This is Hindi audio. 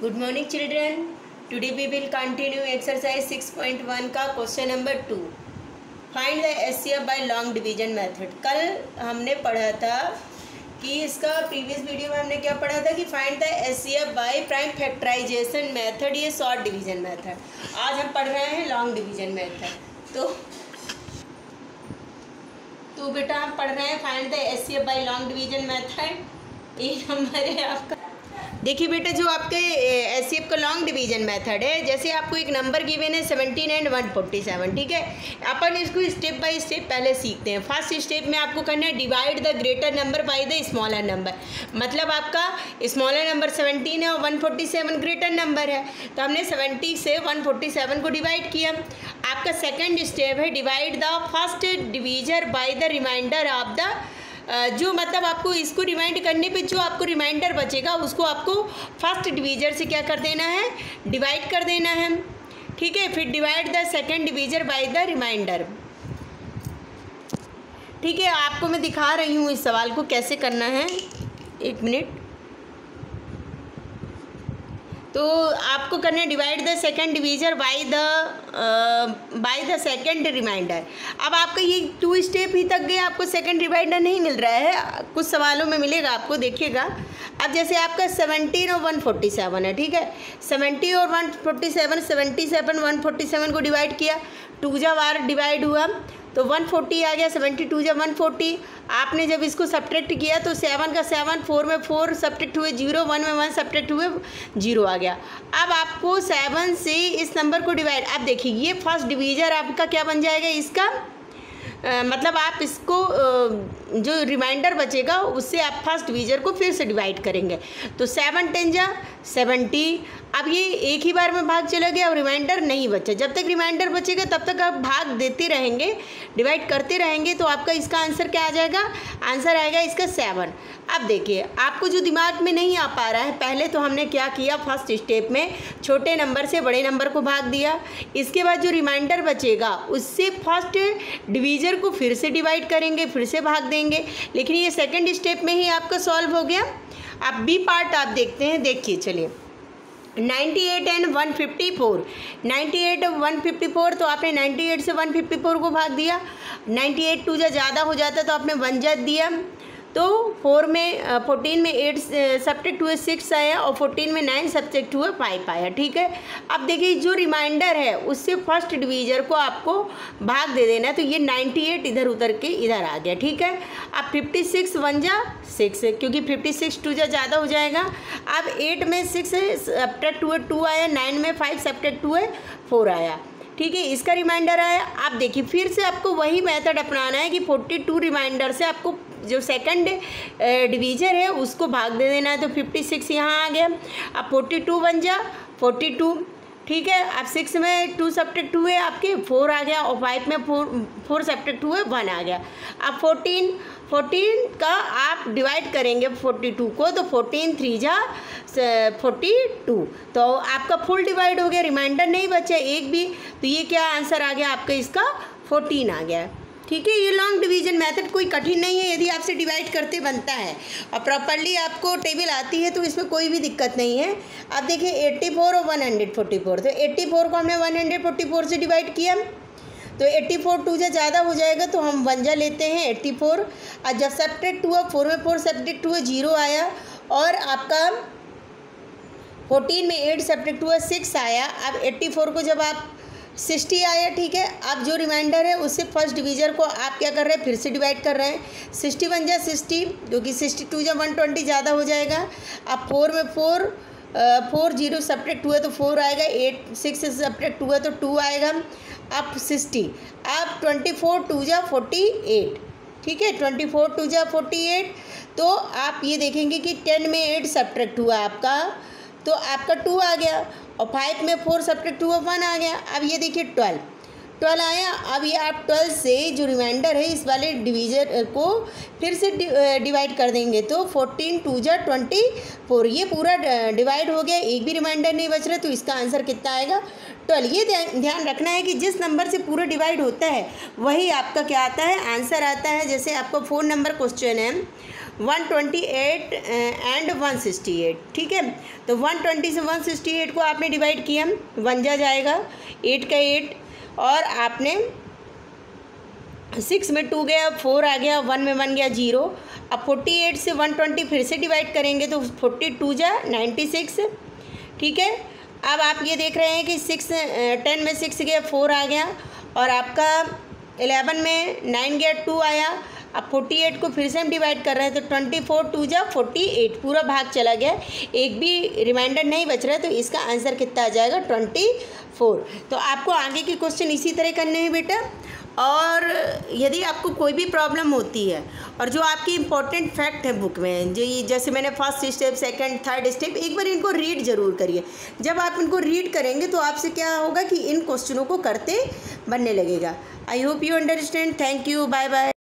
Good morning children. Today we will continue exercise 6.1 का question number 2. Find the HCF by long division method. कल हमने पढ़ा था कि इसका प्रीवियस वीडियो में हमने क्या पढ़ा था कि find the HCF by prime factorisation method, ये शॉर्ट डिवीजन मेथड. आज हम पढ़ रहे हैं लॉन्ग डिवीजन मेथड. तो बेटा हम पढ़ रहे हैं find the HCF by long division method. ये नंबर है आपका. देखिए बेटा, जो आपके एचसीएफ का लॉन्ग डिवीजन मेथड है, जैसे आपको एक नंबर गिवन है 17 एंड 147. ठीक है, अपन इसको स्टेप बाय स्टेप पहले सीखते हैं. फर्स्ट स्टेप में आपको करना है divide the greater number by the smaller number. मतलब आपका स्मॉलर नंबर 17 है और 147 ग्रेटर नंबर है, तो हमने 70 से 147 को डिवाइड किया. आपका सेकेंड स्टेप है divide the first divisor by the remainder of the, जो मतलब आपको इसको रिमाइंड करने पे जो आपको रिमाइंडर बचेगा उसको आपको फर्स्ट डिवीजर से क्या कर देना है, डिवाइड कर देना है. ठीक है, फिर divide the second divisor by the remainder. ठीक है, आपको मैं दिखा रही हूँ इस सवाल को कैसे करना है. एक मिनट. तो आपको करना है divide the second divisor by the second remainder. अब आपका ये 2 स्टेप ही तक गए, आपको सेकंड रिमाइंडर नहीं मिल रहा है. कुछ सवालों में मिलेगा आपको, देखिएगा. अब जैसे आपका 17 और 147 है. ठीक है, 70 और 147, 77 147 को डिवाइड किया, 2 जा बार डिवाइड हुआ तो 140 आ गया. 72 जा 140. आपने जब इसको सब्ट्रैक्ट किया तो 7 का 7, 4 में 4 सब्ट्रैक्ट हुए 0, 1 में 1 सब्ट्रैक्ट हुए 0 आ गया. अब आपको 7 से इस नंबर को डिवाइड, अब देखिए ये फर्स्ट डिवीजर आपका क्या बन जाएगा इसका, मतलब आप इसको जो रिमाइंडर बचेगा उससे आप फर्स्ट डिवीजर को फिर से डिवाइड करेंगे. तो 7 10 जा 70. अब ये एक ही बार में भाग चला गया और रिमाइंडर नहीं बचा. जब तक रिमाइंडर बचेगा तब तक आप भाग देते रहेंगे, डिवाइड करते रहेंगे. तो आपका इसका आंसर क्या आ जाएगा, आंसर आएगा इसका 7. अब देखिए, आपको जो दिमाग में नहीं आ पा रहा है, पहले तो हमने क्या किया, फर्स्ट स्टेप में छोटे नंबर से बड़े नंबर को भाग दिया. इसके बाद जो रिमाइंडर बचेगा उससे फर्स्ट डिवीजर को फिर से डिवाइड करेंगे, फिर से भाग देंगे. लेकिन ये सेकेंड स्टेप में ही आपका सॉल्व हो गया. अब बी पार्ट आप देखते हैं. देखिए चलिए, 98 एंड 154. 98 और 154, तो आपने 98 से 154 को भाग दिया. 98 2 जा ज़्यादा हो जाता तो आपने 1 जा दिया. तो 14 में 8 सब्ट्रैक्ट हुए 6 आया और 14 में 9 सब्ट्रैक्ट हुए 5 आया. ठीक है, अब देखिए जो रिमाइंडर है उससे फर्स्ट डिवीजर को आपको भाग दे देना है. तो ये 98 इधर उतर के इधर आ गया. ठीक है, अब 56 1 जा 6, क्योंकि 56 2 जा ज़्यादा हो जाएगा. अब 8 में 6 सब्ट्रैक्ट हुए 2 आया, 9 में 5 सब्ट्रैक्ट हुए 4 आया. ठीक है, इसका रिमाइंडर आया. आप देखिए फिर से आपको वही मेथड अपनाना है कि 42 रिमाइंडर से आपको जो सेकंड डिवीजर है उसको भाग दे देना है. तो 56 यहाँ आ गया. अब 42 1 जा 42. ठीक है, अब 6 में 2 सब्ट्रैक्ट हुए आपके 4 आ गया और 5 में 4 सब्ट्रैक्ट हुए 1 आ गया. अब 14 का आप डिवाइड करेंगे 42 को, तो 14 3 जा 42. तो आपका फुल डिवाइड हो गया, रिमाइंडर नहीं बचा एक भी. तो ये क्या आंसर आ गया आपका, इसका 14 आ गया. ठीक है, ये लॉन्ग डिवीजन मेथड कोई कठिन नहीं है, यदि आपसे डिवाइड करते बनता है और प्रॉपर्ली आपको टेबल आती है तो इसमें कोई भी दिक्कत नहीं है. अब देखिए 84 और 144. तो 84 को हमने 144 से डिवाइड किया, तो 84 2 जा ज़्यादा हो जाएगा तो हम 1 जा लेते हैं 84. और जब सब्ट्रैक्ट हुआ 4 में 4 सब्ट्रैक्ट हुआ 0 आया और आपका 14 में 8 सब्ट्रैक्ट हुआ 6 आया. अब 84 को जब आप 60 आया. ठीक है, अब जो रिमाइंडर है उससे फर्स्ट डिवीजर को आप क्या कर रहे हैं, फिर से डिवाइड कर रहे हैं. 61 जा 60, क्योंकि 62 जा 120 ज़्यादा हो जाएगा. अब 4 में 4 0 सब्ट्रैक्ट हुआ तो 4 आएगा. 8 6 सब्ट्रैक्ट हुआ तो 2 आएगा. अब 60. अब 24 2 जा 48. ठीक है, 24 2 जा 48. तो आप ये देखेंगे कि 10 में 8 सब्ट्रैक्ट हुआ आपका, तो आपका 2 आ गया और 5 में 4 सब्ट्रैक्ट हुआ 1 आ गया. अब ये देखिए 12 आया। अब ये आप 12 से जो रिमाइंडर है इस वाले डिवीजर को फिर से डिवाइड कर देंगे तो 14 2 जा 24, ये पूरा डिवाइड हो गया, एक भी रिमाइंडर नहीं बच रहा, तो इसका आंसर कितना आएगा 12। ये ध्यान रखना है कि जिस नंबर से पूरा डिवाइड होता है वही आपका क्या आता है, आंसर आता है। जैसे आपका 4 नंबर क्वेश्चन है 128 एंड 168, ठीक है। तो 120 से 168 को आपने डिवाइड किया, 1 जाएगा, 8 का 8, और आपने 6 में 2 गया, 4 आ गया, 1 में 1 गया 0। अब 48 से 120 फिर से डिवाइड करेंगे तो 42 जा 96, ठीक है। अब आप ये देख रहे हैं कि 10 में 6 गया, 4 आ गया, और आपका 11 में 9 गया, 2 आया। अब 48 को फिर से हम डिवाइड कर रहे हैं तो 24 2 जा 48, पूरा भाग चला गया, एक भी रिमाइंडर नहीं बच रहा है, तो इसका आंसर कितना आ जाएगा 24। तो आपको आगे के क्वेश्चन इसी तरह करने हैं बेटा। और यदि आपको कोई भी प्रॉब्लम होती है और जो आपकी इंपॉर्टेंट फैक्ट है बुक में, जो ये जैसे मैंने first step, second, third step, एक बार इनको रीड ज़रूर करिए। जब आप इनको रीड करेंगे तो आपसे क्या होगा कि इन क्वेश्चनों को करते बनने लगेगा। I hope you understand. Thank you, bye bye.